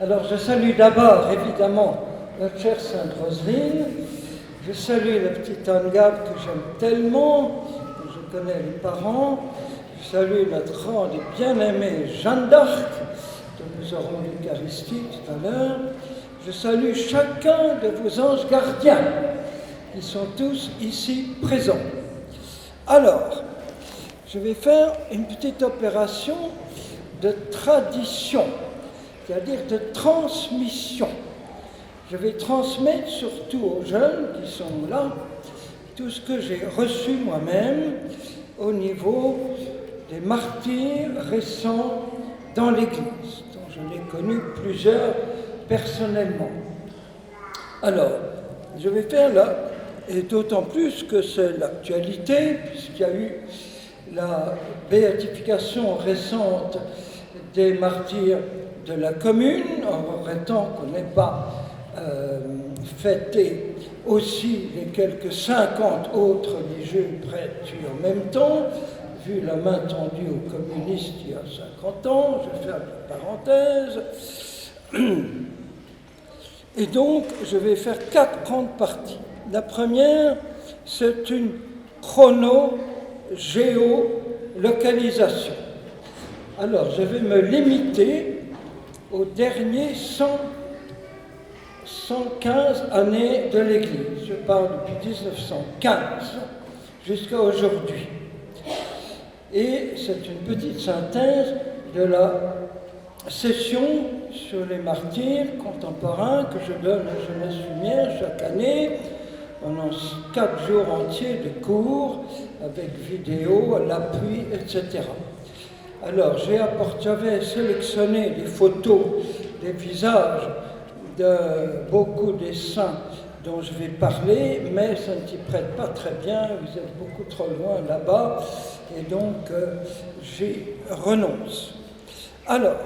Alors je salue d'abord évidemment notre chère Sainte Roselyne, je salue la petite Anne-Gab que j'aime tellement, dont je connais les parents, je salue notre grande et bien-aimée Jeanne d'Arc, dont nous aurons l'Eucharistie tout à l'heure, je salue chacun de vos anges gardiens qui sont tous ici présents. Alors, je vais faire une petite opération de tradition, c'est-à-dire de transmission. Je vais transmettre surtout aux jeunes qui sont là tout ce que j'ai reçu moi-même au niveau des martyrs récents dans l'Église, dont je n'ai connu plusieurs personnellement. Alors, je vais faire là, et d'autant plus que c'est l'actualité, puisqu'il y a eu la béatification récente des martyrs de la commune, en regrettant qu'on n'ait pas fêté aussi les quelques 50 autres religieux prêtres tués en même temps, vu la main tendue aux communistes il y a 50 ans, je ferme la parenthèse. Et donc, je vais faire 4 grandes parties. La première, c'est une chrono-géolocalisation. Alors, je vais me limiter aux derniers 115 années de l'Église. Je parle depuis 1915 jusqu'à aujourd'hui. Et c'est une petite synthèse de la session sur les martyrs contemporains que je donne à Jeunesse Lumière chaque année pendant 4 jours entiers de cours avec vidéo, à l'appui, etc. Alors, j'avais sélectionné des photos des visages de beaucoup des saints dont je vais parler, mais ça ne s'y prête pas très bien, vous êtes beaucoup trop loin là-bas, et donc j'y renonce. Alors,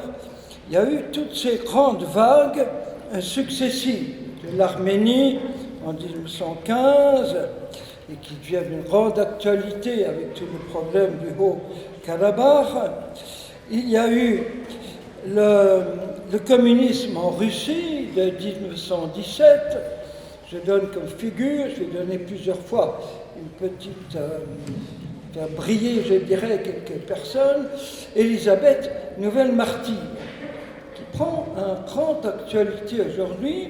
il y a eu toutes ces grandes vagues successives de l'Arménie en 1915, et qui deviennent une grande actualité avec tous les problèmes du Haut-Karabakh. Il y a eu le communisme en Russie de 1917. Je donne comme figure, je vais donner plusieurs fois une petite, faire briller, je dirais, quelques personnes. Élisabeth, nouvelle martyre, qui prend une grande actualité aujourd'hui,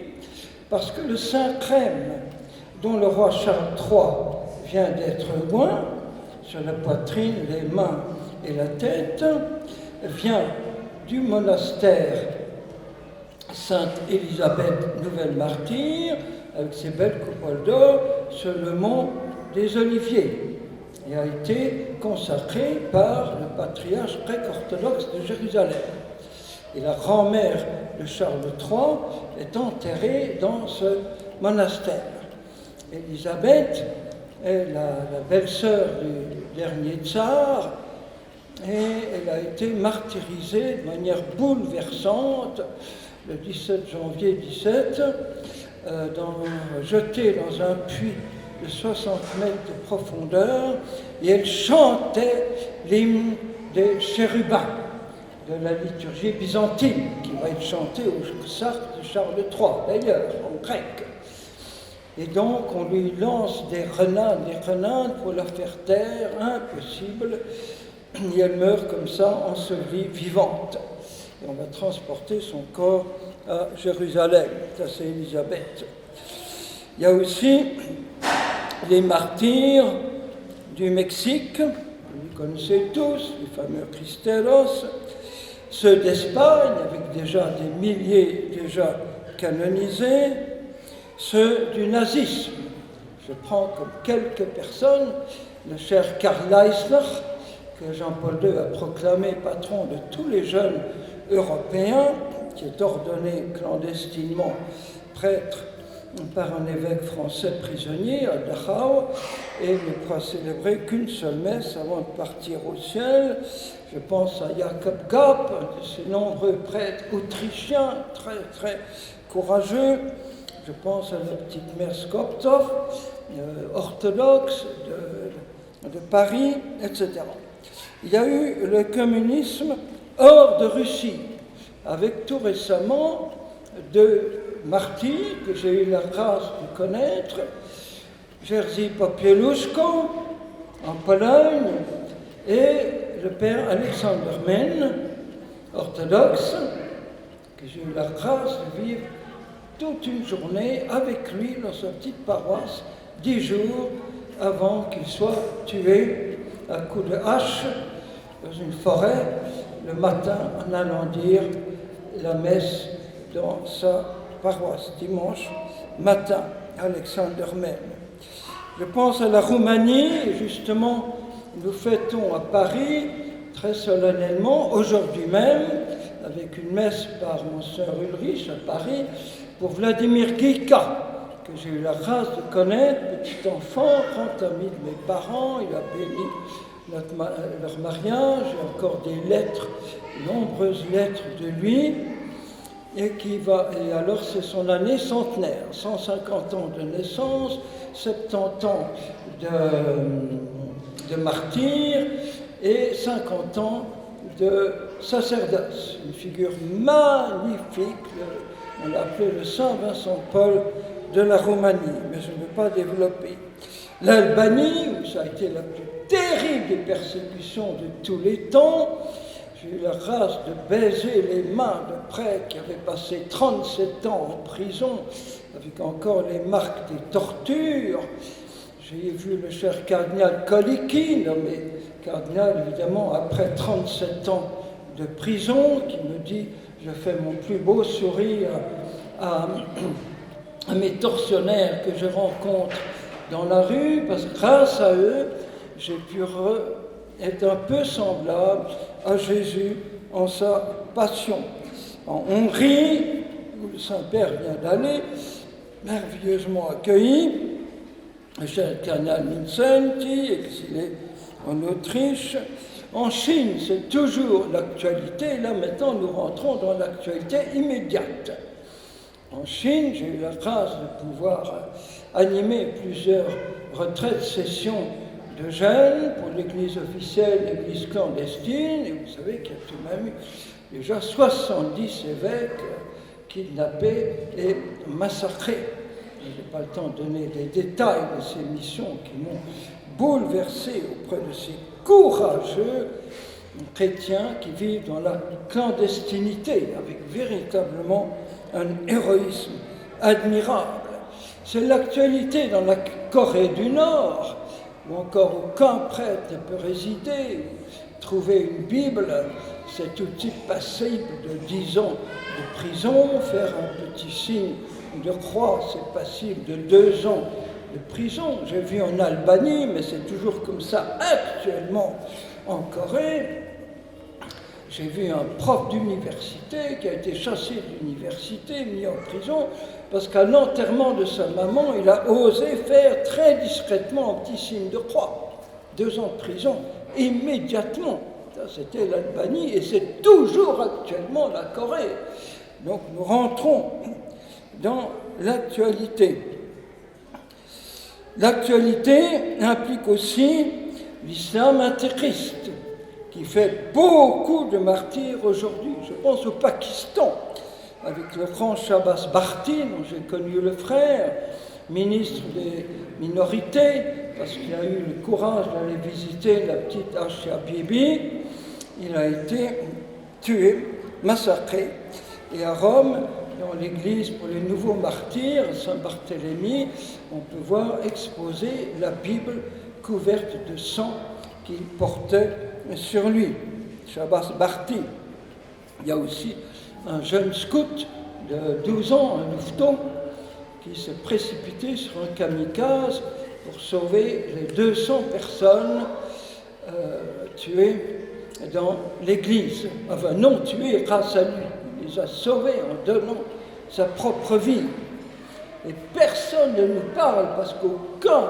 parce que le Saint-Crème, dont le roi Charles III vient d'être oint, sur la poitrine, les mains et la tête, vient du monastère Sainte Élisabeth, nouvelle martyre, avec ses belles coupoles d'or, sur le mont des Oliviers, et a été consacré par le patriarche grec-orthodoxe de Jérusalem. Et la grand-mère de Charles III est enterrée dans ce monastère. Élisabeth est la belle-sœur du dernier tsar, et elle a été martyrisée de manière bouleversante le 17 janvier 17, jetée dans un puits de 60 mètres de profondeur, et elle chantait l'hymne des chérubins de la liturgie byzantine, qui va être chantée au Sartre de Charles III, d'ailleurs, en grec. Et donc, on lui lance des renards pour la faire taire, impossible, et elle meurt comme ça, ensevelie, vivante. Et on va transporter son corps à Jérusalem. Ça, c'est Élisabeth. Il y a aussi les martyrs du Mexique, vous connaissez tous, les fameux Cristeros, ceux d'Espagne, avec déjà des milliers déjà canonisés, ceux du nazisme. Je prends comme quelques personnes le cher Karl Leisler, que Jean-Paul II a proclamé patron de tous les jeunes européens, qui est ordonné clandestinement prêtre par un évêque français prisonnier à Dachau, et ne pourra célébrer qu'une seule messe avant de partir au ciel. Je pense à Jakob Gap, un de ces nombreux prêtres autrichiens, très très courageux. Je pense à la petite mère Skoptov, orthodoxe de Paris, etc. Il y a eu le communisme hors de Russie, avec tout récemment 2 martyrs que j'ai eu la grâce de connaître, Jerzy Popieluszko en Pologne et le père Alexander Men, orthodoxe, que j'ai eu la grâce de vivre toute une journée avec lui dans sa petite paroisse, 10 jours avant qu'il soit tué à coups de hache dans une forêt le matin en allant dire la messe dans sa paroisse, dimanche matin, Alexander Men. Je pense à la Roumanie, et justement, nous fêtons à Paris, très solennellement, aujourd'hui même, avec une messe par Monseigneur Ulrich à Paris, pour Vladimir Guica, que j'ai eu la grâce de connaître, petit enfant, grand ami de mes parents. Il a béni leur mariage, j'ai encore des lettres, nombreuses lettres de lui, et alors c'est son année centenaire, 150 ans de naissance, 70 ans de martyr et 50 ans de sacerdoce. Une figure magnifique, on l'appelait le Saint Vincent de Paul de la Roumanie, mais je ne veux pas développer. L'Albanie, où ça a été la plus terrible des persécutions de tous les temps, j'ai eu la grâce de baiser les mains de prêtres qui avaient passé 37 ans en prison, avec encore les marques des tortures. J'ai vu le cher cardinal Koliki, nommé cardinal évidemment après 37 ans de prison, qui me dit « Je fais mon plus beau sourire à mes tortionnaires que je rencontre dans la rue, parce que grâce à eux, j'ai pu être un peu semblable à Jésus en sa passion. » En Hongrie, où le Saint-Père vient d'aller, merveilleusement accueilli, le cher cardinal Vincenti, exilé en Autriche. En Chine, c'est toujours l'actualité. Là, maintenant, nous rentrons dans l'actualité immédiate. En Chine, j'ai eu la grâce de pouvoir animer plusieurs retraites, sessions de jeunes pour l'église officielle, l'église clandestine. Et vous savez qu'il y a tout de même eu déjà 70 évêques kidnappés et massacrés. Je n'ai pas le temps de donner des détails de ces missions qui m'ont bouleversé auprès de ces courageux chrétiens qui vivent dans la clandestinité avec véritablement un héroïsme admirable. C'est l'actualité dans la Corée du Nord, où encore aucun prêtre ne peut résider. Trouver une Bible, c'est tout de suite passible de 10 ans de prison. Faire un petit signe de croix, c'est passible de 2 ans de prison. J'ai vu en Albanie, mais c'est toujours comme ça actuellement en Corée. J'ai vu un prof d'université qui a été chassé de l'université, mis en prison, parce qu'à l'enterrement de sa maman, il a osé faire très discrètement un petit signe de croix. 2 ans de prison, immédiatement. Ça, c'était l'Albanie, et c'est toujours actuellement la Corée. Donc nous rentrons dans l'actualité. L'actualité implique aussi l'islam intégriste, qui fait beaucoup de martyrs aujourd'hui. Je pense au Pakistan, avec le grand Shahbaz Bhatti, dont j'ai connu le frère, ministre des minorités, parce qu'il a eu le courage d'aller visiter la petite Asia Bibi. Il a été tué, massacré. Et à Rome, dans l'église pour les nouveaux martyrs, Saint-Barthélemy, on peut voir exposer la Bible couverte de sang qu'il portait sur lui, Shahbaz Bhatti. Il y a aussi un jeune scout de 12 ans, un louveteau, qui s'est précipité sur un kamikaze pour sauver les 200 personnes tuées dans l'église. Enfin, non tuées grâce à lui. Il les a sauvées en donnant sa propre vie. Et personne ne nous parle, parce qu'aucun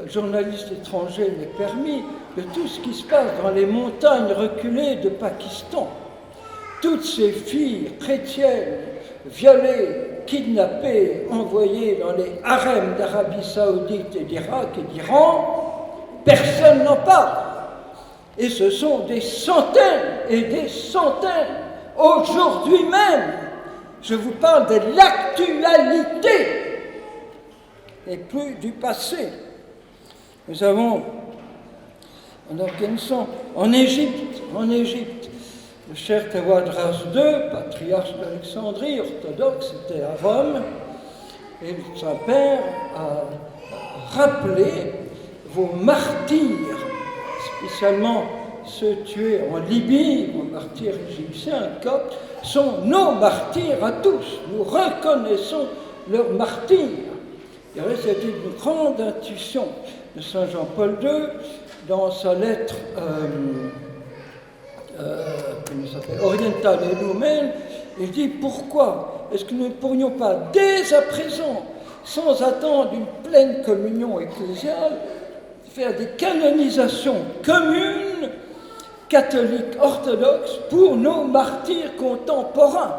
journaliste étranger n'est permis, de tout ce qui se passe dans les montagnes reculées de Pakistan. Toutes ces filles chrétiennes, violées, kidnappées, envoyées dans les harems d'Arabie Saoudite et d'Irak et d'Iran, personne n'en parle. Et ce sont des centaines et des centaines, aujourd'hui même. Je vous parle de l'actualité et plus du passé. Nous avons en Afghanistan, en Égypte, le cher Tawadras II, patriarche d'Alexandrie, orthodoxe, était à Rome, et son père a rappelé vos martyrs, spécialement ceux tués en Libye, vos martyrs égyptiens, coptes, sont nos martyrs à tous. Nous reconnaissons leurs martyrs. Et c'était une grande intuition de Saint Jean-Paul II dans sa lettre Orientale et Lumen. Il dit pourquoi est-ce que nous ne pourrions pas, dès à présent, sans attendre une pleine communion ecclésiale, faire des canonisations communes, catholiques, orthodoxes, pour nos martyrs contemporains.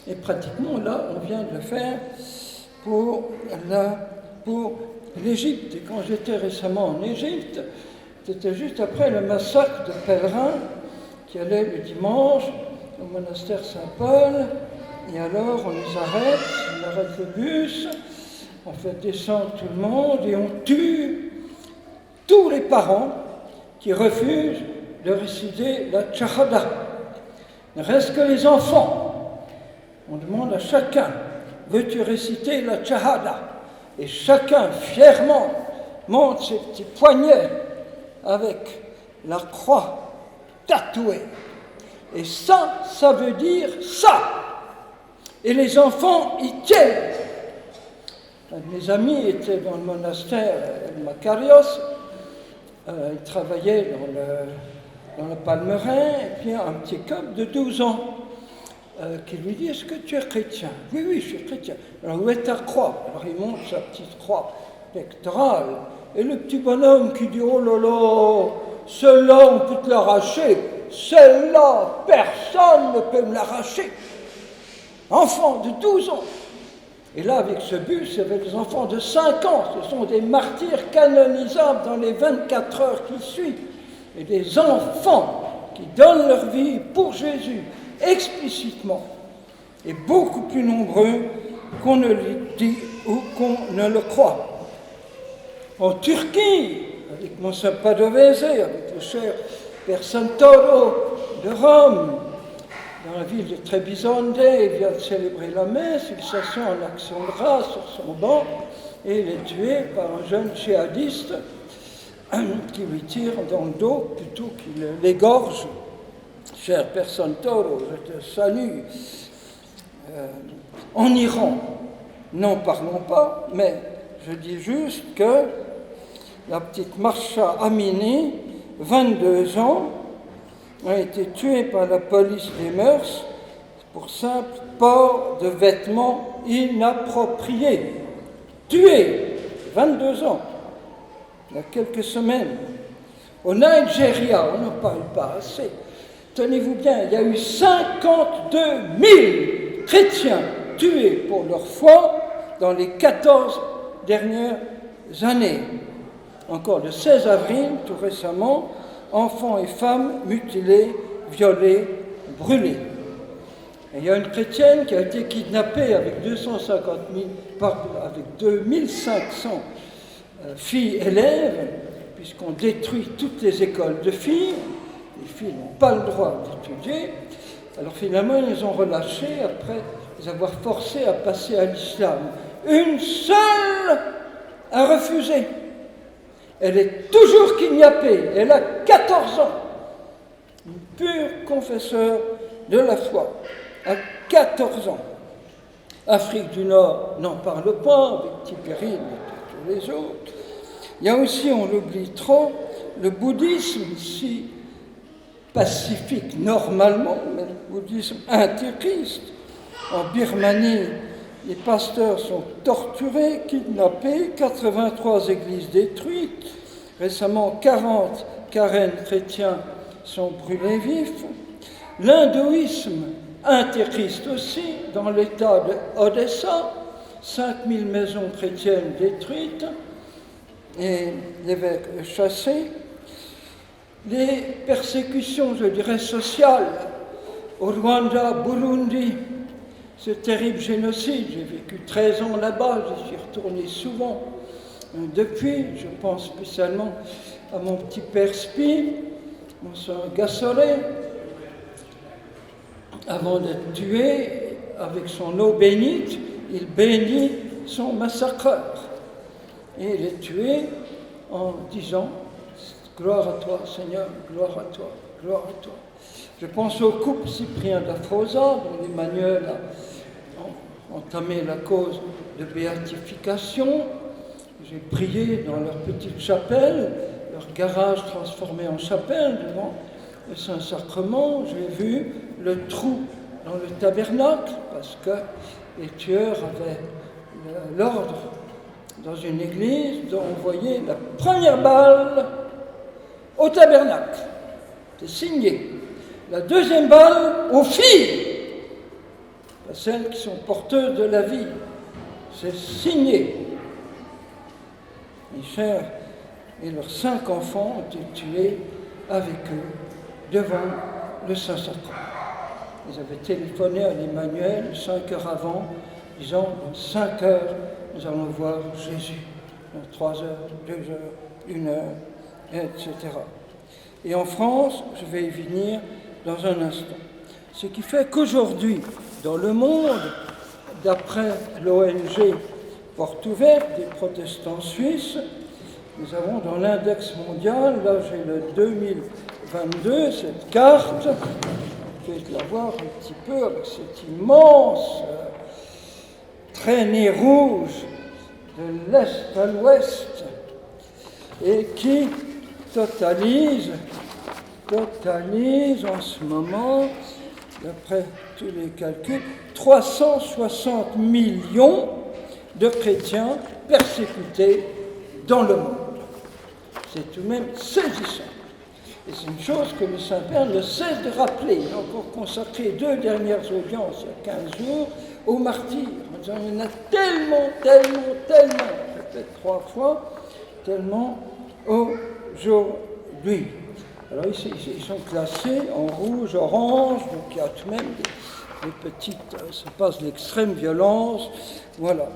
Et pratiquement, là, on vient de le faire pour l'Égypte. Et quand j'étais récemment en Égypte, c'était juste après le massacre de pèlerins qui allaient le dimanche au monastère Saint-Paul. Et alors, on arrête le bus, on fait descendre tout le monde et on tue tous les parents qui refusent de réciter la Tshahada. Il ne reste que les enfants. On demande à chacun, veux-tu réciter la Tshahada? Et chacun, fièrement, monte ses petits poignets avec la croix tatouée. Et ça veut dire ça. Et les enfants y tiennent. Un de mes amis était dans le monastère Makarios. Il travaillait dans le Palmerin, et puis un petit cop de 12 ans qui lui dit « Est-ce que tu es chrétien ?» « Oui, oui, je suis chrétien. » « Alors où est ta croix ?» Alors il montre sa petite croix pectorale, et le petit bonhomme qui dit « Oh là là, celle-là on peut te l'arracher, celle-là personne ne peut me l'arracher. » Enfant de 12 ans. Et là, avec ce bus, il y avait des enfants de 5 ans. Ce sont des martyrs canonisables dans les 24 heures qui suivent. Et des enfants qui donnent leur vie pour Jésus, explicitement. Et beaucoup plus nombreux qu'on ne le dit ou qu'on ne le croit. En Turquie, avec Monseigneur Padovese, avec le cher Père Santoro de Rome, dans la ville de Trebisonde, il vient de célébrer la messe, il s'assoit en action de grâce sur son banc et il est tué par un jeune djihadiste qui lui tire dans le dos plutôt qu'il l'égorge. Cher Père Santoro, je te salue. En Iran, n'en parlons pas, mais je dis juste que la petite Marsha Amini, 22 ans, a été tuée par la police des mœurs pour simple port de vêtements inappropriés. Tuée, 22 ans, il y a quelques semaines. Au Nigeria, on n'en parle pas assez. Tenez-vous bien, il y a eu 52 000 chrétiens tués pour leur foi dans les 14 dernières années. Encore le 16 avril, tout récemment, enfants et femmes mutilés, violés, brûlés. Et il y a une chrétienne qui a été kidnappée avec 2500 filles élèves, puisqu'on détruit toutes les écoles de filles. Les filles n'ont pas le droit d'étudier. Alors finalement, ils les ont relâchées après les avoir forcées à passer à l'islam. Une seule a refusé. Elle est toujours kidnappée. Elle a 14 ans. Une pure confesseure de la foi. À 14 ans. Afrique du Nord n'en parle pas, avec Tipérine et tous les autres. Il y a aussi, on l'oublie trop, le bouddhisme, si pacifique normalement, mais le bouddhisme antéchrist. En Birmanie, les pasteurs sont torturés, kidnappés, 83 églises détruites. Récemment, 40 carènes chrétiens sont brûlés vifs. L'hindouisme antéchrist aussi, dans l'état de Odessa, 5000 maisons chrétiennes détruites et l'évêque chassé. Les persécutions, je dirais, sociales au Rwanda, Burundi, ce terrible génocide. J'ai vécu 13 ans là-bas, je suis retourné souvent. Depuis, je pense spécialement à mon petit père Spi, mon soeur Gassolé, avant d'être tué, avec son eau bénite, il bénit son massacreur. Et il est tué en disant « Gloire à toi, Seigneur, gloire à toi, gloire à toi ». Je pense au couple Cyprien d'Afrosa, dont Emmanuel a entamé la cause de béatification. J'ai prié dans leur petite chapelle, leur garage transformé en chapelle devant le Saint-Sacrement. J'ai vu le trou dans le tabernacle parce que les tueurs avaient l'ordre dans une église d'envoyer la première balle au tabernacle. C'est signé. La deuxième balle aux filles, celles qui sont porteuses de la vie. C'est signé. Michel et leurs 5 enfants ont été tués avec eux devant le Saint-Sacrement. Ils avaient téléphoné à l'Emmanuel 5 heures avant, disant dans 5 heures, nous allons voir Jésus. Dans 3 heures, 2 heures, 1 heure, etc. Et en France, je vais y venir dans un instant. Ce qui fait qu'aujourd'hui, dans le monde, d'après l'ONG Porte ouverte des protestants suisses, nous avons dans l'index mondial, là j'ai le 2022, cette carte, vous pouvez la voir un petit peu avec cette immense traînée rouge de l'est à l'ouest, et qui totalise en ce moment, d'après tous les calculs, 360 millions de chrétiens persécutés dans le monde. C'est tout de même saisissant. Et c'est une chose que le Saint-Père ne cesse de rappeler. Il a encore consacré 2 dernières audiences, il y a 15 jours, aux martyrs. En disant, il y en a tellement, peut-être 3 fois, tellement aujourd'hui. Alors ici, ils sont classés en rouge, orange, donc il y a tout de même des petites, ça passe l'extrême violence, voilà.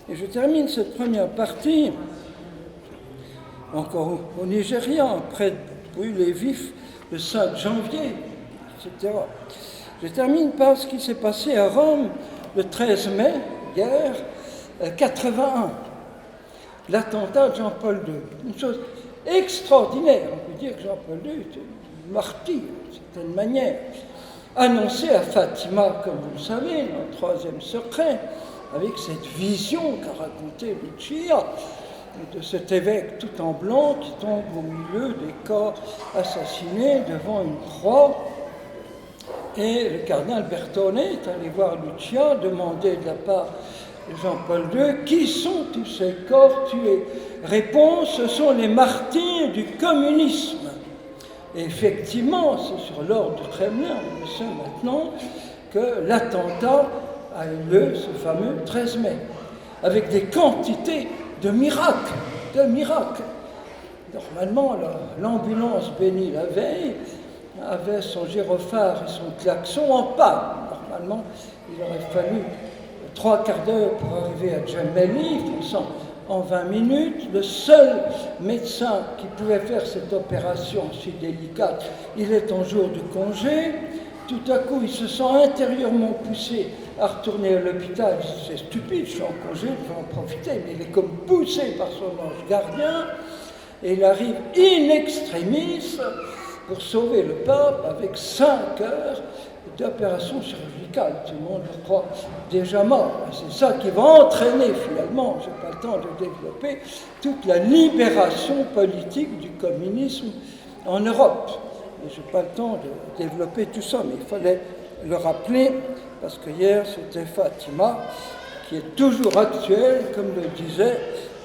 Et je termine cette première partie, encore au Nigeria, près de brûler vif le 5 janvier, etc. Je termine par ce qui s'est passé à Rome le 13 mai, hier, 81, l'attentat de Jean-Paul II. Une chose extraordinaire, on peut dire que Jean-Paul II était martyr, d'une certaine manière. Annoncé à Fatima, comme vous le savez, dans le 3e secret, avec cette vision qu'a racontée Lucia, de cet évêque tout en blanc qui tombe au milieu des corps assassinés devant une croix. Et le cardinal Bertone est allé voir Lucia, demander de la part de Jean-Paul II, qui sont tous ces corps tués? Réponse, ce sont les martyrs du communisme. Et effectivement, c'est sur l'ordre du Kremlin, on le sait maintenant, que l'attentat a eu lieu ce fameux 13 mai, avec des quantités de miracles. Normalement, l'ambulance bénie la veille avait son gyrophare et son klaxon en panne. Normalement, il aurait fallu 3 quarts d'heure pour arriver à Gemelli, faisant en 20 minutes. Le seul médecin qui pouvait faire cette opération si délicate, il est en jour de congé. Tout à coup, il se sent intérieurement poussé à retourner à l'hôpital. C'est stupide, je suis en congé, je vais en profiter, mais il est comme poussé par son ange gardien, et il arrive in extremis pour sauver le pape avec 5 heures d'opération chirurgicale. Tout le monde le croit déjà mort. C'est ça qui va entraîner finalement, je n'ai pas le temps de développer, toute la libération politique du communisme en Europe. Et je n'ai pas le temps de développer tout ça, mais il fallait le rappeler, parce que hier c'était Fatima, qui est toujours actuelle, comme le disait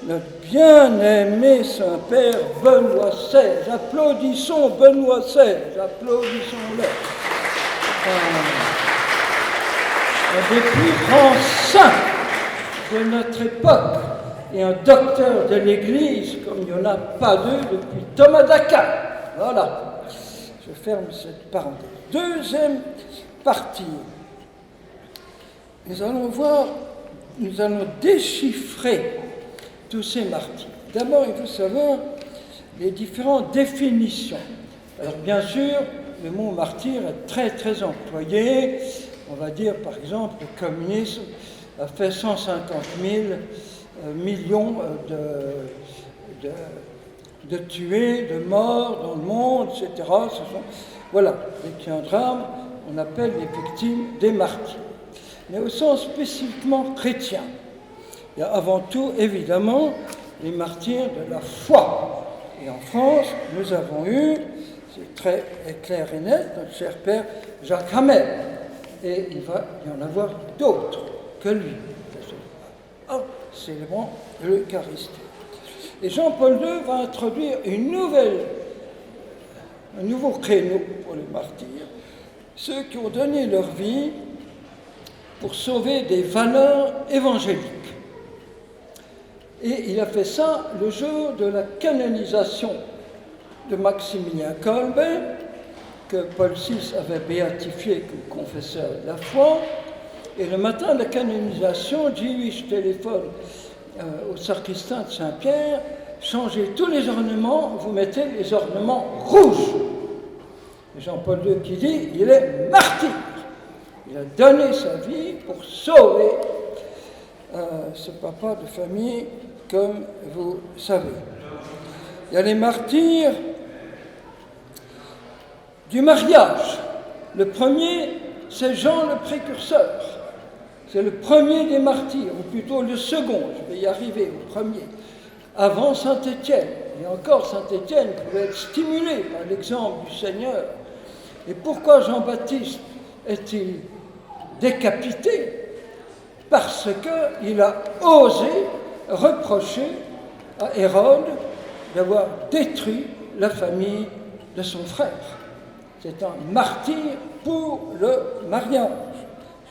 notre bien-aimé Saint-Père Benoît XVI. Applaudissons Benoît XVI, applaudissons-le. Un des plus grands saints de notre époque, et un docteur de l'Église, comme il n'y en a pas deux depuis Thomas d'Aquin. Voilà. Je ferme cette parenthèse. Deuxième partir. Nous allons déchiffrer tous ces martyrs. D'abord, il faut savoir les différentes définitions. Alors, bien sûr, le mot martyr est très, très employé. On va dire, par exemple, le communisme a fait 150 000 millions de tués, de morts dans le monde, etc. Voilà, avec un drame, on appelle les victimes des martyrs. Mais au sens spécifiquement chrétien, il y a avant tout, évidemment, les martyrs de la foi. Et en France, nous avons eu, c'est très clair et net, notre cher père Jacques Hamel. Et il va y en avoir d'autres que lui. Célébrant l'Eucharistie. Et Jean-Paul II va introduire un nouveau créneau pour les martyrs, ceux qui ont donné leur vie pour sauver des valeurs évangéliques. Et il a fait ça le jour de la canonisation de Maximilien Kolbe, que Paul VI avait béatifié comme confesseur de la foi. Et le matin de la canonisation, je téléphone au sacristain de Saint-Pierre, changez tous les ornements, vous mettez les ornements rouges. Et Jean-Paul II qui dit, il est martyr. Il a donné sa vie pour sauver ce papa de famille, comme vous savez. Il y a les martyrs du mariage. Le premier, c'est Jean le précurseur. C'est le premier des martyrs, ou plutôt le second, je vais y arriver, au premier. Avant Saint-Étienne, et encore Saint-Étienne pouvait être stimulé par l'exemple du Seigneur. Et pourquoi Jean-Baptiste est-il décapité? Parce qu'il a osé reprocher à Hérode d'avoir détruit la famille de son frère. C'est un martyr pour le mariage.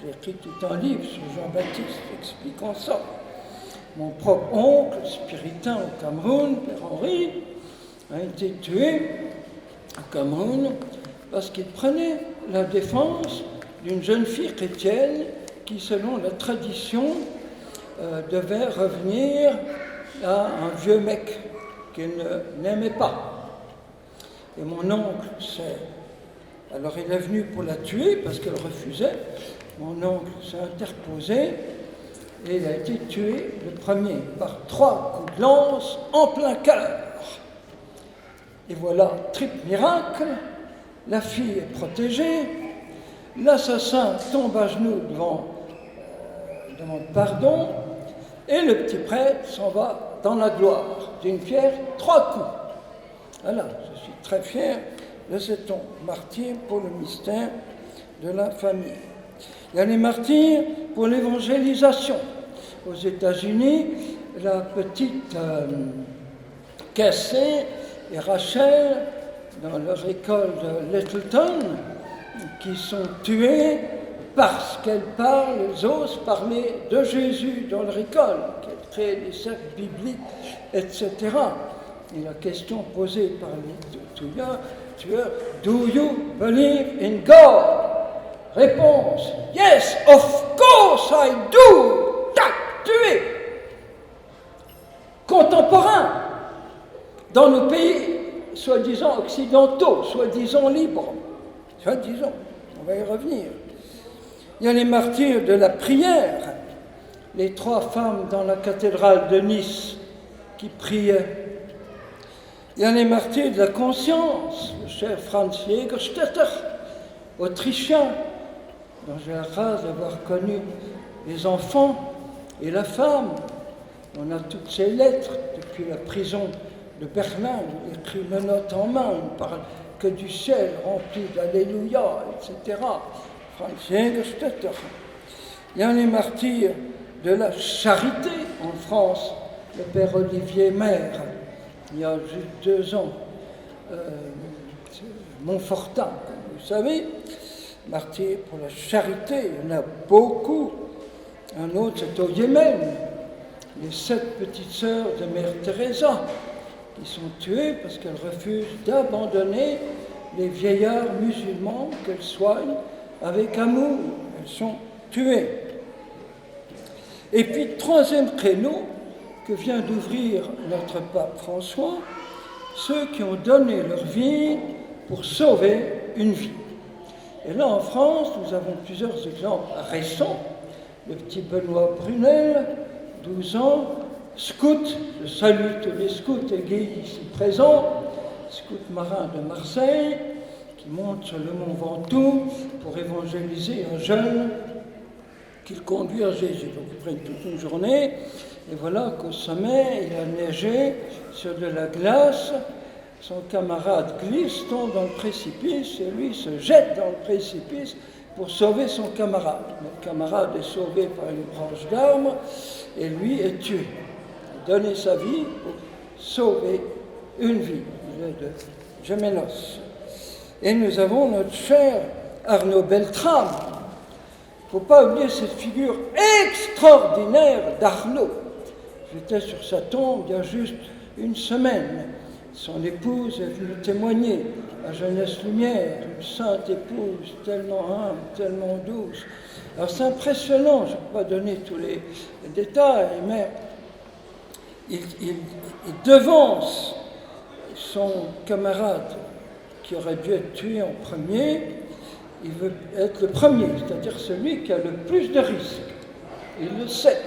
J'ai écrit tout un livre sur Jean-Baptiste expliquant ça. Mon propre oncle, spiritain au Cameroun, Père Henri, a été tué au Cameroun parce qu'il prenait la défense d'une jeune fille chrétienne qui, selon la tradition, devait revenir à un vieux mec qu'elle n'aimait pas. Et mon oncle alors il est venu pour la tuer parce qu'elle refusait. Mon oncle s'est interposé et il a été tué le premier par 3 coups de lance en plein cœur. Et voilà, triple miracle, la fille est protégée, l'assassin tombe à genoux demande pardon, et le petit prêtre s'en va dans la gloire d'une pierre, 3 coups. Voilà, je suis très fier de cet homme, martyr pour le mystère de la famille. Il y a les martyrs pour l'évangélisation. Aux États-Unis, la petite Cassie et Rachel, dans leur école de Littleton, qui sont tuées parce qu'elles osent parler de Jésus dans leur école, qu'elles créent des cercles bibliques, etc. Et la question posée par les tueurs, do you believe in God? Réponse, yes, of course I do. Tac, tué. Contemporain, dans nos pays soi-disant occidentaux, soi-disant libres, soi-disant, on va y revenir. Il y a les martyrs de la prière, les 3 femmes dans la cathédrale de Nice qui priaient. Il y a les martyrs de la conscience, le cher Franz Jägerstätter, autrichien, dont j'ai la grâce d'avoir connu les enfants et la femme. On a toutes ces lettres depuis la prison de Berlin, il écrit menottes en main, il ne parle que du ciel rempli d'Alléluia, etc. Franz Jägerstätter. Il y a les martyrs de la charité en France, le père Olivier Maire, il y a juste 2 ans, Montfortin, comme vous savez, martyr pour la charité, il y en a beaucoup. Un autre, c'est au Yémen, les 7 petites sœurs de Mère Teresa, qui sont tuées parce qu'elles refusent d'abandonner les vieillards musulmans qu'elles soignent avec amour, elles sont tuées. Et puis, troisième créneau que vient d'ouvrir notre pape François, ceux qui ont donné leur vie pour sauver une vie. Et là, en France, nous avons plusieurs exemples récents. Le petit Benoît Brunel, 12 ans, scout, je salue tous les scouts et guides ici présents, scout marin de Marseille, qui monte sur le mont Ventoux pour évangéliser un jeune qu'il conduit à Jésus. Donc ils prennent toute une journée, et voilà qu'au sommet, il a neigé sur de la glace, son camarade glisse, tombe dans le précipice, et lui se jette dans le précipice pour sauver son camarade. Le camarade est sauvé par une branche d'arbre, et lui est tué. Il a donné sa vie pour sauver une vie. Il est de Gémenos. Et nous avons notre cher Arnaud Beltrame. Il ne faut pas oublier cette figure extraordinaire d'Arnaud. J'étais sur sa tombe il y a juste une semaine. Son épouse est venue témoigner à Jeunesse Lumière, une sainte épouse, tellement humble, tellement douce. Alors c'est impressionnant, je ne vais pas donner tous les détails, mais il devance son camarade qui aurait dû être tué en premier. Il veut être le premier, c'est-à-dire celui qui a le plus de risques. Il le sait.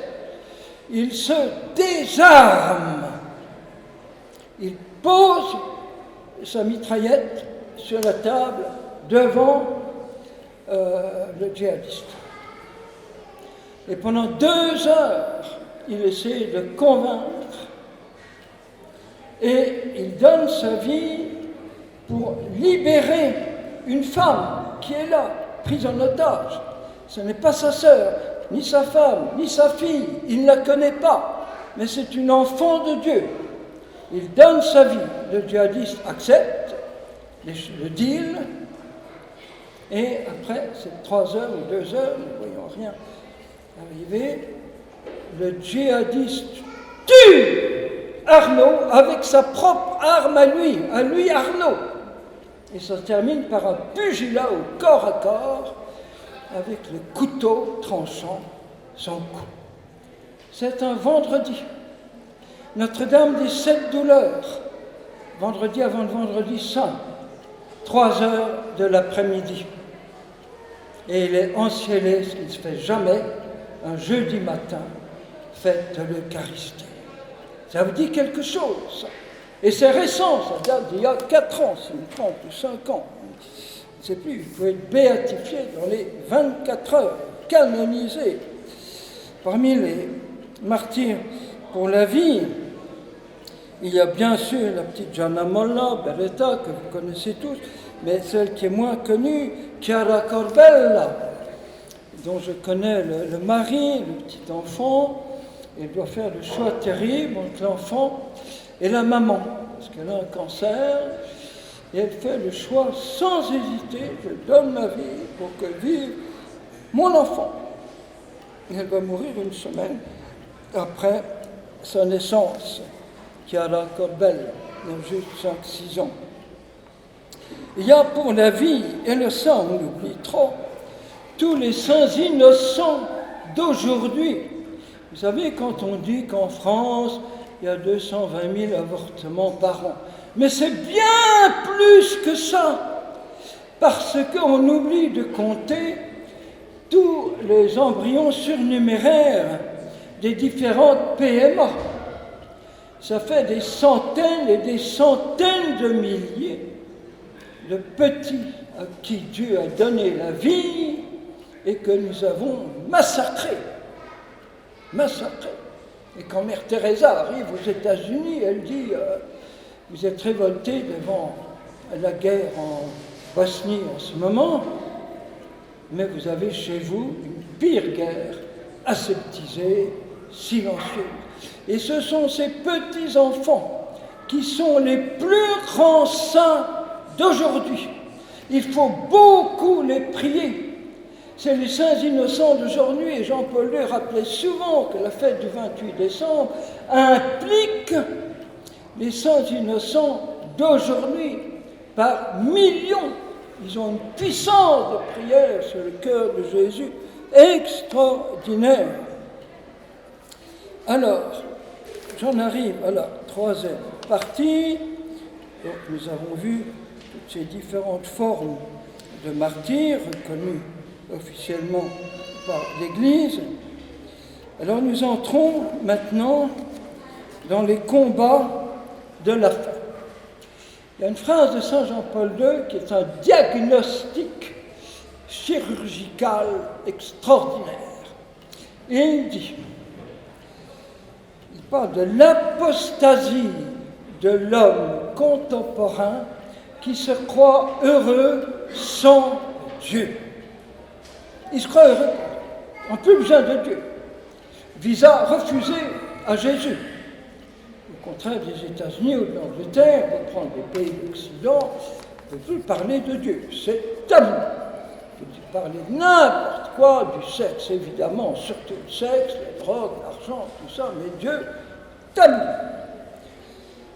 Il se désarme. Il pose sa mitraillette sur la table devant le djihadiste. Et pendant 2 heures, il essaie de convaincre et il donne sa vie pour libérer une femme qui est là, prise en otage. Ce n'est pas sa sœur, ni sa femme, ni sa fille. Il ne la connaît pas, mais c'est une enfant de Dieu. Il donne sa vie. Le djihadiste accepte le deal. Et après, c'est 3 heures ou 2 heures, nous ne voyons rien arriver. Le djihadiste tue Arnaud avec sa propre arme à lui Arnaud. Et ça se termine par un pugilat au corps à corps avec le couteau tranchant son cou. C'est un vendredi. Notre-Dame des 7 douleurs, vendredi avant le vendredi saint, 3 heures de l'après-midi. Et il est enciélé, ce qui ne se fait jamais, un jeudi matin, fête de l'Eucharistie. Ça vous dit quelque chose. Et c'est récent, ça date d'il y a 4 ans, 30 ou 5 ans. Je ne sais plus, il faut être béatifié dans les 24 heures, canonisé. Parmi les martyrs pour la vie, il y a bien sûr la petite Gianna Molla, Beretta, que vous connaissez tous, mais celle qui est moins connue, Chiara Corbella, dont je connais le mari, le petit enfant. Elle doit faire le choix terrible entre l'enfant et la maman, parce qu'elle a un cancer, et elle fait le choix sans hésiter, je donne ma vie pour que vive mon enfant. Et elle va mourir une semaine après sa naissance, Chiara Corbella, il y a juste 5-6 ans. Il y a pour la vie et le sang, on l'oublie trop, tous les saints innocents d'aujourd'hui. Vous savez, quand on dit qu'en France, il y a 220 000 avortements par an, mais c'est bien plus que ça, parce qu'on oublie de compter tous les embryons surnuméraires des différentes PMA. Ça fait des centaines et des centaines de milliers de petits à qui Dieu a donné la vie et que nous avons massacrés. Et quand Mère Teresa arrive aux États-Unis, elle dit vous êtes révoltés devant la guerre en Bosnie en ce moment, mais vous avez chez vous une pire guerre, aseptisée, silencieuse. Et ce sont ces petits-enfants qui sont les plus grands saints d'aujourd'hui. Il faut beaucoup les prier. C'est les saints innocents d'aujourd'hui, et Jean-Paul II rappelait souvent que la fête du 28 décembre implique les saints innocents d'aujourd'hui par millions. Ils ont une puissance de prière sur le cœur de Jésus extraordinaire. Alors, j'en arrive à la troisième partie. Donc, nous avons vu toutes ces différentes formes de martyrs reconnues officiellement par l'Église. Alors, nous entrons maintenant dans les combats de la foi. Il y a une phrase de Saint Jean-Paul II qui est un diagnostic chirurgical extraordinaire. Et il dit, il parle de l'apostasie de l'homme contemporain qui se croit heureux sans Dieu. Il se croit heureux, en plus besoin de Dieu. Visa refusé à Jésus. Au contraire des États-Unis ou de l'Angleterre, pour prendre des pays d'Occident, on ne peut plus parler de Dieu. C'est tabou. On peut parler de n'importe quoi, du sexe évidemment, surtout le sexe, les drogues, l'argent, tout ça, mais Dieu, tabou.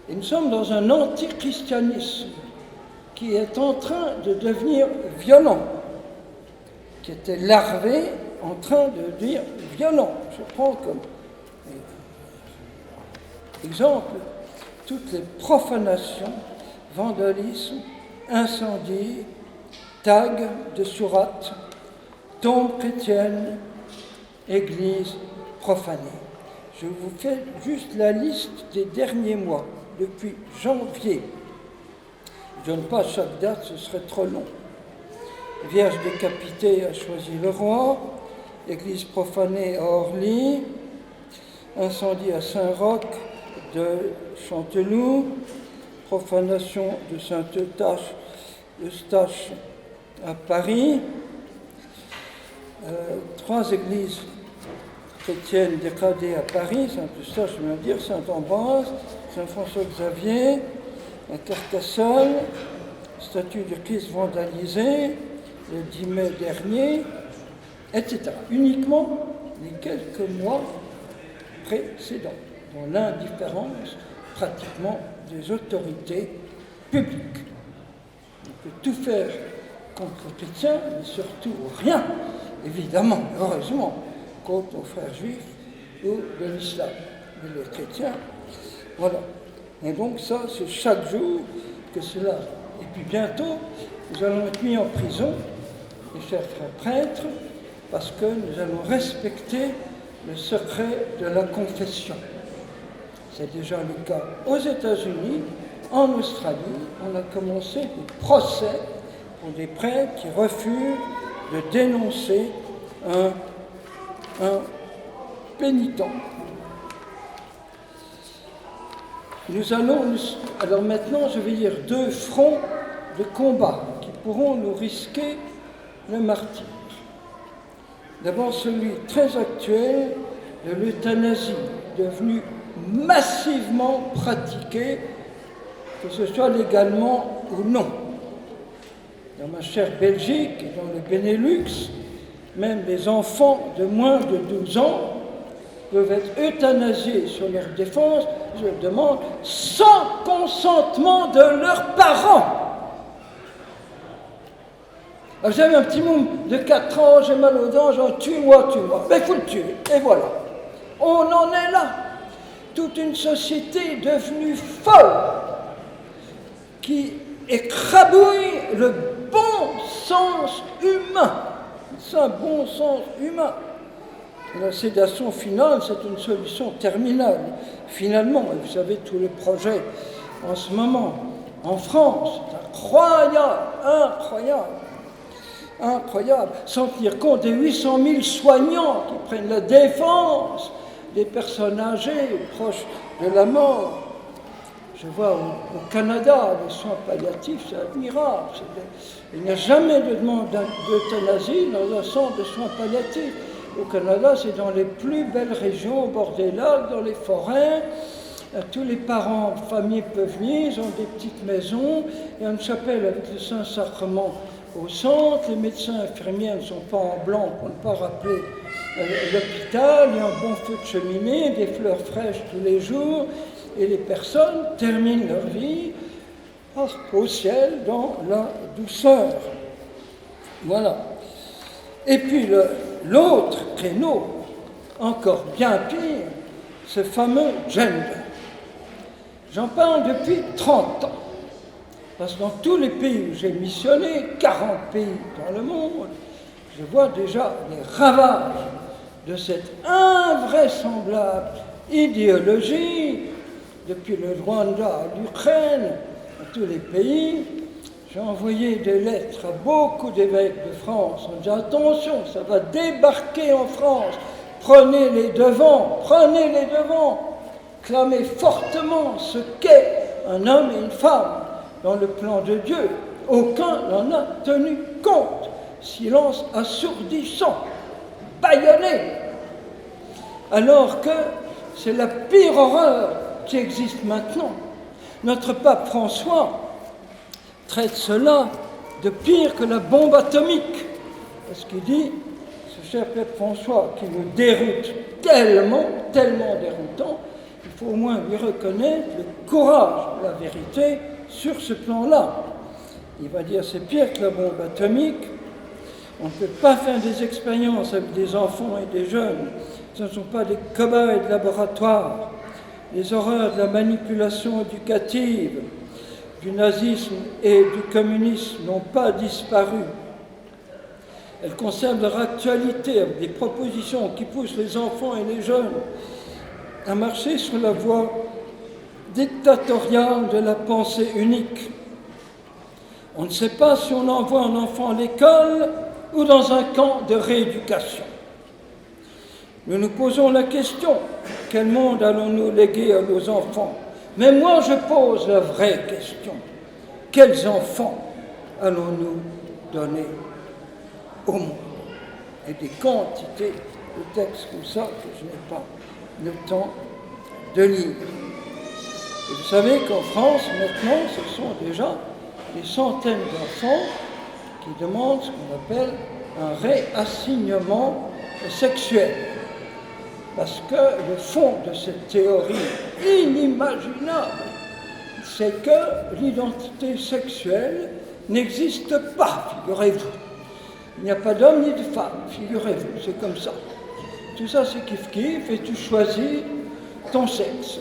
Et nous sommes dans un antichristianisme qui est en train de devenir violent, qui était larvé, en train de devenir violent. Je prends comme exemple toutes les profanations, vandalisme, incendies, tags de sourates, tombes chrétiennes, églises profanées. Je vous fais juste la liste des derniers mois, depuis janvier. Je ne donne pas chaque date, ce serait trop long. Vierge décapitée à Choisy-le-Roi, église profanée à Orly, incendie à Saint-Roch de Chanteloup, profanation de Saint-Eustache à Paris, 3 églises chrétiennes dégradées à Paris, Saint-Eustache, je veux dire, Saint-Ambroise, Saint-François-Xavier, à Carcassonne, statue de Christ vandalisée le 10 mai dernier, etc. Uniquement les quelques mois précédents, dans l'indifférence pratiquement des autorités publiques. On peut tout faire contre les chrétiens, mais surtout rien, évidemment, heureusement, contre nos frères juifs ou de l'islam. Mais les chrétiens, voilà. Et donc ça, c'est chaque jour que cela. Et puis bientôt, nous allons être mis en prison, les chers frères prêtres, parce que nous allons respecter le secret de la confession. C'est déjà le cas aux États-Unis, en Australie. On a commencé des procès pour des prêtres qui refusent de dénoncer un pénitent. Alors maintenant, je vais dire 2 fronts de combat qui pourront nous risquer le martyre. D'abord celui très actuel de l'euthanasie, devenu massivement pratiquée, que ce soit légalement ou non. Dans ma chère Belgique et dans le Benelux, même les enfants de moins de 12 ans peuvent être euthanasiés sur leur défense, je le demande, sans consentement de leurs parents. Alors, j'avais un petit môme de 4 ans, j'ai mal aux dents, genre tue-moi. Mais il faut le tuer, et voilà. On en est là. Toute une société devenue folle, qui écrabouille le bon sens humain. C'est un bon sens humain. La sédation finale, c'est une solution terminale. Finalement, vous savez, tous les projets en ce moment, en France, c'est incroyable, sans tenir compte des 800 000 soignants qui prennent la défense des personnes âgées, proches de la mort. Je vois au Canada, les soins palliatifs, c'est admirable. Il n'y a jamais de demande d'euthanasie dans un centre de soins palliatifs. Au Canada, c'est dans les plus belles régions, au bord des lacs, dans les forêts. Tous les parents, familles peuvent venir, ils ont des petites maisons. Il y a une chapelle avec le Saint-Sacrement au centre. Les médecins infirmières ne sont pas en blanc pour ne pas rappeler l'hôpital. Il y a un bon feu de cheminée, des fleurs fraîches tous les jours. Et les personnes terminent leur vie au ciel dans la douceur. Voilà. Et puis l'autre créneau, encore bien pire, ce fameux gender. J'en parle depuis 30 ans. Parce que dans tous les pays où j'ai missionné, 40 pays dans le monde, je vois déjà les ravages de cette invraisemblable idéologie, depuis le Rwanda à l'Ukraine, à tous les pays. J'ai envoyé des lettres à beaucoup d'évêques de France en disant attention, ça va débarquer en France, prenez les devants, clamez fortement ce qu'est un homme et une femme dans le plan de Dieu. Aucun n'en a tenu compte. Silence assourdissant, bâillonné. Alors que c'est la pire horreur qui existe maintenant. Notre pape François traite cela de pire que la bombe atomique. Parce qu'il dit, ce cher pape François qui nous déroute tellement déroutant, il faut au moins lui reconnaître le courage de la vérité sur ce plan-là. Il va dire c'est pire que la bombe atomique. On ne peut pas faire des expériences avec des enfants et des jeunes. Ce ne sont pas des cobayes de laboratoire. Les horreurs de la manipulation éducative, du nazisme et du communisme n'ont pas disparu. Elles conservent leur actualité avec des propositions qui poussent les enfants et les jeunes à marcher sur la voie dictatoriale de la pensée unique. On ne sait pas si on envoie un enfant à l'école ou dans un camp de rééducation. Nous nous posons la question, quel monde allons-nous léguer à nos enfants? Mais moi je pose la vraie question, quels enfants allons-nous donner au monde? Et des quantités de textes comme ça que je n'ai pas le temps de lire. Et vous savez qu'en France, maintenant, ce sont déjà des centaines d'enfants qui demandent ce qu'on appelle un réassignement sexuel. Parce que le fond de cette théorie inimaginable, c'est que l'identité sexuelle n'existe pas, figurez-vous. Il n'y a pas d'homme ni de femme, figurez-vous, c'est comme ça. Tout ça c'est kiff-kiff et tu choisis ton sexe.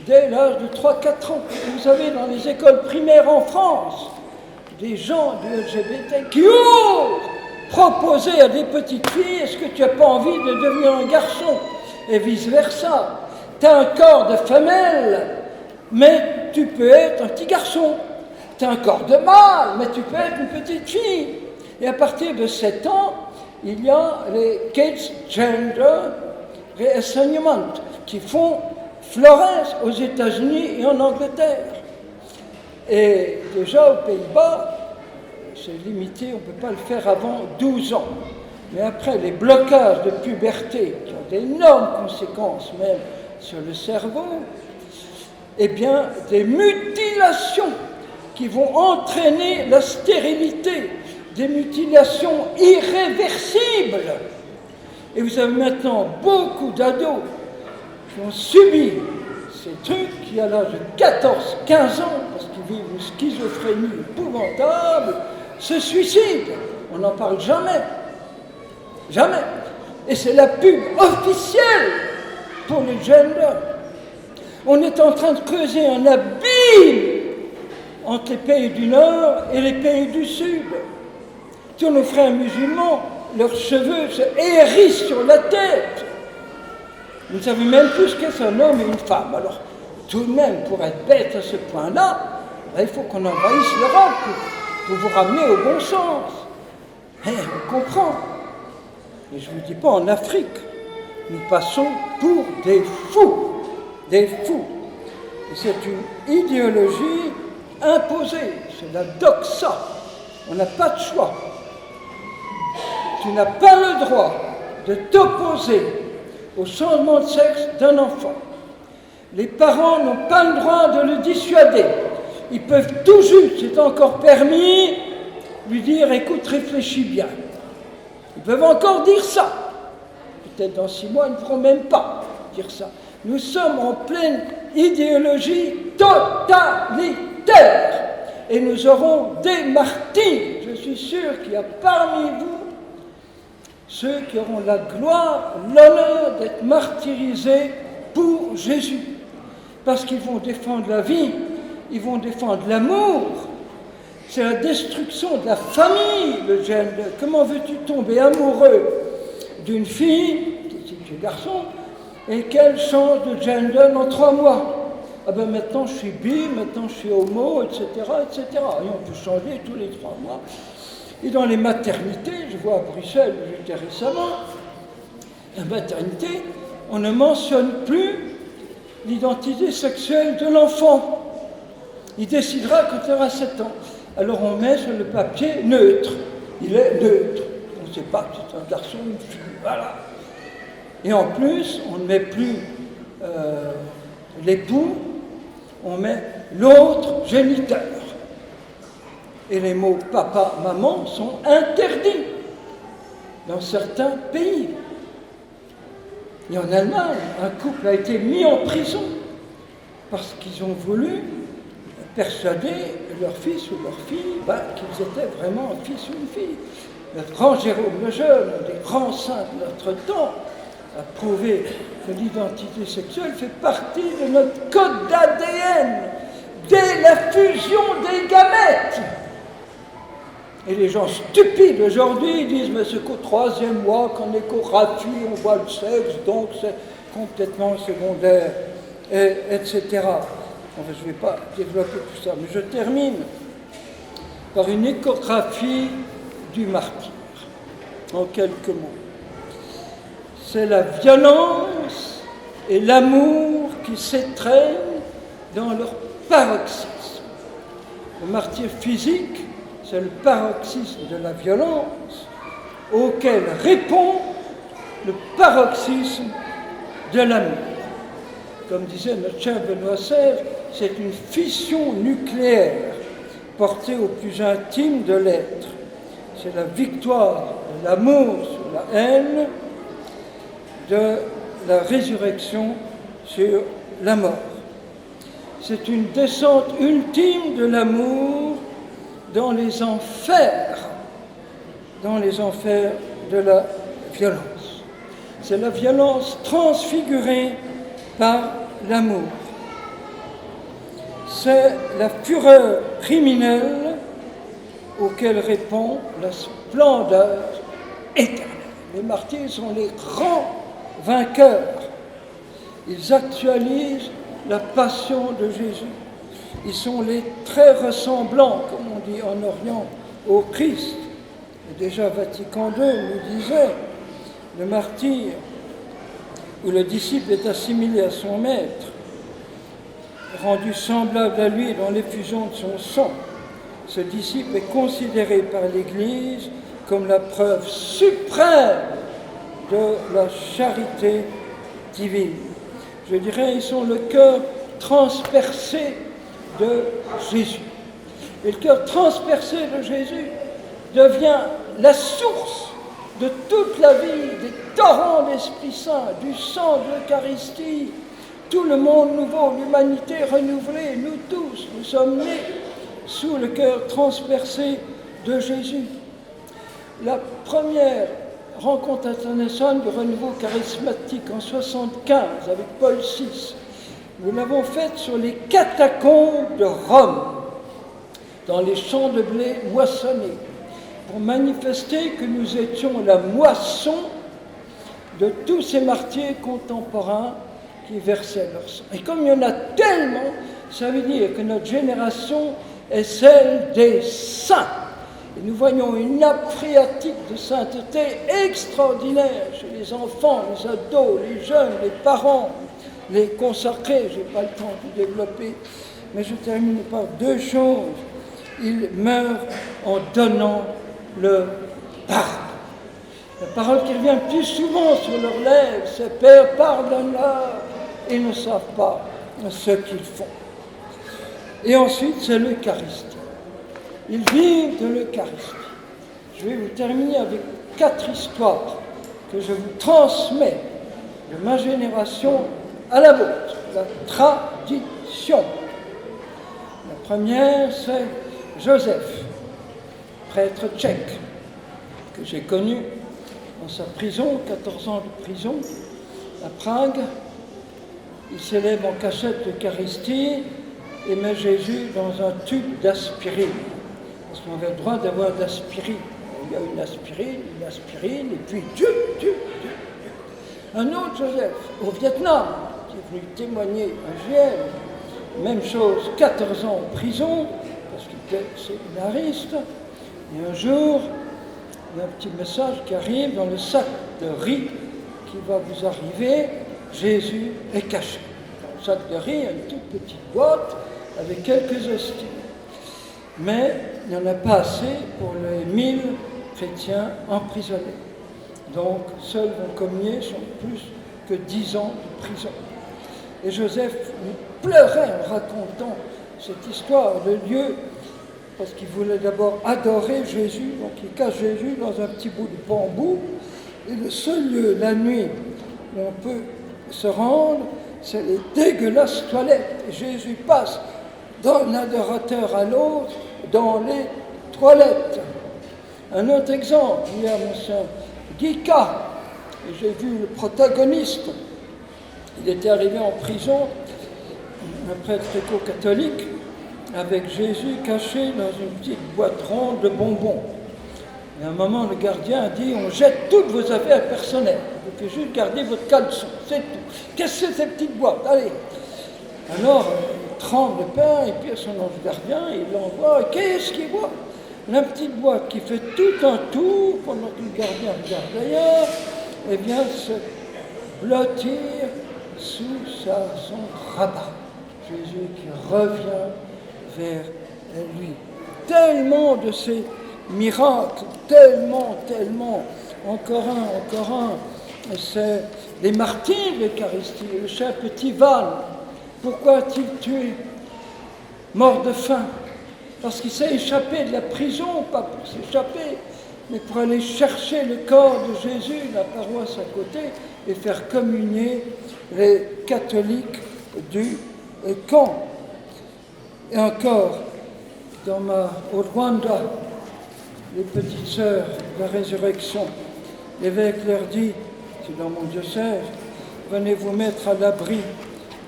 Dès l'âge de 3-4 ans, vous savez, dans les écoles primaires en France, des gens du LGBT qui osent proposer à des petites filles, est-ce que tu n'as pas envie de devenir un garçon? Et vice-versa. Tu as un corps de femelle, mais tu peux être un petit garçon. Tu as un corps de mâle, mais tu peux être une petite fille. Et à partir de 7 ans, il y a les Kids Gender Reassignment qui font florès aux États-Unis et en Angleterre. Et déjà aux Pays-Bas, c'est limité, on ne peut pas le faire avant 12 ans. Mais après les blocages de puberté, qui ont d'énormes conséquences même sur le cerveau, eh bien, des mutilations qui vont entraîner la stérilité, des mutilations irréversibles. Et vous avez maintenant beaucoup d'ados qui ont subi ces trucs, qui à l'âge de 14-15 ans, parce qu'ils vivent une schizophrénie épouvantable, se suicident. On n'en parle jamais. Jamais. Et c'est la pub officielle pour le gender. On est en train de creuser un abîme entre les pays du Nord et les pays du Sud. Tous nos frères musulmans, leurs cheveux se hérissent sur la tête. Vous ne savez même plus ce qu'est un homme et une femme. Alors, tout de même, pour être bête à ce point-là, il faut qu'on envahisse l'Europe pour vous ramener au bon sens. On comprend. Et je ne vous dis pas en Afrique. Nous passons pour des fous. Des fous. Et c'est une idéologie imposée. C'est la doxa. On n'a pas de choix. Tu n'as pas le droit de t'opposer au changement de sexe d'un enfant. Les parents n'ont pas le droit de le dissuader. Ils peuvent tout juste, c'est encore permis, lui dire « écoute, réfléchis bien ». Ils peuvent encore dire ça. Peut-être dans 6 mois, ils ne pourront même pas dire ça. Nous sommes en pleine idéologie totalitaire. Et nous aurons des martyrs, je suis suis sûr qu'il y a parmi vous ceux qui auront la gloire, l'honneur d'être martyrisés pour Jésus. Parce qu'ils vont défendre la vie, ils vont défendre l'amour. C'est la destruction de la famille, le gender. Comment veux-tu tomber amoureux d'une fille, c'est un garçon, et qu'elle change de gender en 3 mois? Ah ben maintenant je suis bi, maintenant je suis homo, etc., etc. Et on peut changer tous les 3 mois. Et dans les maternités, je vois à Bruxelles, j'étais récemment, la maternité, on ne mentionne plus l'identité sexuelle de l'enfant. Il décidera quand il aura 7 ans. Alors on met sur le papier neutre. Il est neutre. On ne sait pas si c'est un garçon ou une fille. Voilà. Et en plus, on ne met plus l'époux, on met l'autre géniteur. Et les mots papa, maman sont interdits dans certains pays. Et en Allemagne, un couple a été mis en prison parce qu'ils ont voulu persuader leur fils ou leur fille qu'ils étaient vraiment un fils ou une fille. Le grand Jérôme le Jeune, un des grands saints de notre temps, a prouvé que l'identité sexuelle fait partie de notre code d'ADN dès la fusion des gamètes. Et les gens stupides aujourd'hui disent mais c'est qu'au 3e mois, qu'en échographie on voit le sexe, donc c'est complètement secondaire, etc. Enfin, je ne vais pas développer tout ça, mais je termine par une échographie du martyr, en quelques mots. C'est la violence et l'amour qui s'étreignent dans leur paroxysme. Le martyr physique, c'est le paroxysme de la violence auquel répond le paroxysme de l'amour. Comme disait notre cher Benoît XVI, c'est une fission nucléaire portée au plus intime de l'être. C'est la victoire de l'amour sur la haine, de la résurrection sur la mort. C'est une descente ultime de l'amour dans les enfers de la violence. C'est la violence transfigurée par l'amour. C'est la fureur criminelle auquel répond la splendeur éternelle. Les martyrs sont les grands vainqueurs. Ils actualisent la passion de Jésus. Ils sont les très ressemblants, comme on dit en Orient, au Christ. Et déjà Vatican II nous disait, le martyr, où le disciple est assimilé à son maître, rendu semblable à lui dans l'effusion de son sang, ce disciple est considéré par l'Église comme la preuve suprême de la charité divine. Je dirais, ils sont le cœur transpercé de Jésus. Et le cœur transpercé de Jésus devient la source de toute la vie, des torrents d'Esprit Saint, du sang de l'Eucharistie, tout le monde nouveau, l'humanité renouvelée, nous tous, nous sommes nés sous le cœur transpercé de Jésus. La première rencontre internationale du renouveau charismatique en 1975 avec Paul VI, nous l'avons faite sur les catacombes de Rome, dans les champs de blé moissonnés, pour manifester que nous étions la moisson de tous ces martyrs contemporains qui versaient leur sang. Et comme il y en a tellement, ça veut dire que notre génération est celle des saints. Et nous voyons une nappe phréatique de sainteté extraordinaire chez les enfants, les ados, les jeunes, les parents, les consacrés. Je n'ai pas le temps de développer, mais je termine par 2 choses. Ils meurent en donnant le pardon. La parole qui revient plus souvent sur leurs lèvres, c'est « Père, pardonne-leur, ils ne savent pas ce qu'ils font ». Et ensuite, c'est l'Eucharistie. Ils vivent de l'Eucharistie. Je vais vous terminer avec 4 histoires que je vous transmets de ma génération à la vôtre, la tradition. La première, c'est Joseph. prêtre tchèque, que j'ai connu dans sa prison, 14 ans de prison, à Prague. Il célèbre en cachette l'Eucharistie et met Jésus dans un tube d'aspirine. Parce qu'on avait le droit d'avoir de l'aspirine. Il y a une aspirine, et puis tube. Un autre Joseph, au Vietnam, qui est venu témoigner à Vienne, même chose, 14 ans en prison, parce qu'il était séminariste. Et un jour, il y a un petit message qui arrive dans le sac de riz qui va vous arriver. Jésus est caché. Dans le sac de riz, il y a une toute petite boîte avec quelques hosties. Mais il n'y en a pas assez pour les 1000 chrétiens emprisonnés. Donc, seuls vont communier sur plus que 10 ans de prison. Et Joseph pleurait en racontant cette histoire de Dieu, parce qu'il voulait d'abord adorer Jésus, donc il cache Jésus dans un petit bout de bambou, et le seul lieu, la nuit, où on peut se rendre, c'est les dégueulasses toilettes. Et Jésus passe d'un adorateur à l'autre dans les toilettes. Un autre exemple, il y a monsieur Guica, et j'ai vu le protagoniste. Il était arrivé en prison, un prêtre éco-catholique, avec Jésus caché dans une petite boîte ronde de bonbons. Et à un moment, le gardien a dit, on jette toutes vos affaires personnelles. Vous pouvez juste garder votre caleçon, c'est tout. Qu'est-ce que c'est cette petite boîte? Allez. Alors, il tremble le père, et puis son ange gardien, il l'envoie. Qu'est-ce qu'il voit? La petite boîte qui fait tout un tour, pendant que le gardien regarde ailleurs, eh bien, se blottir sous son rabat. Jésus qui revient vers lui. Tellement de ces miracles, tellement, encore un. C'est les martyrs de l'Eucharistie, le cher petit Val. Pourquoi a-t-il tué? Mort de faim. Parce qu'il s'est échappé de la prison, pas pour s'échapper, mais pour aller chercher le corps de Jésus, la paroisse à côté, et faire communier les catholiques du camp. Et encore, au Rwanda, les petites sœurs de la résurrection, l'évêque leur dit, c'est dans mon diocèse, venez vous mettre à l'abri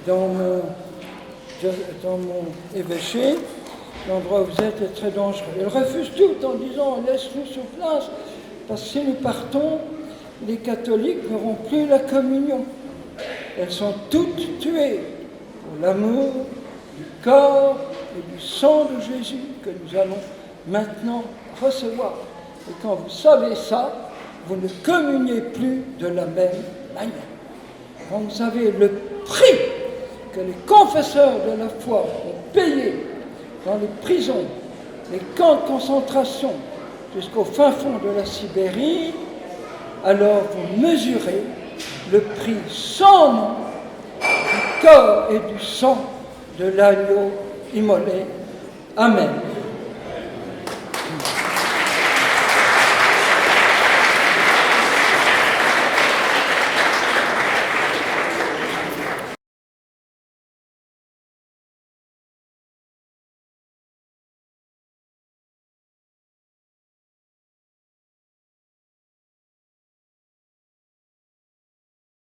dans mon évêché, l'endroit où vous êtes est très dangereux. Ils refusent tout en disant, laisse-nous sur place, parce que si nous partons, les catholiques n'auront plus la communion. Elles sont toutes tuées pour l'amour du corps et du sang de Jésus que nous allons maintenant recevoir. Et quand vous savez ça, vous ne communiez plus de la même manière. Quand vous savez le prix que les confesseurs de la foi ont payé dans les prisons, les camps de concentration, jusqu'au fin fond de la Sibérie, alors vous mesurez le prix sans nom du corps et du sang de l'agneau immolé. Amen.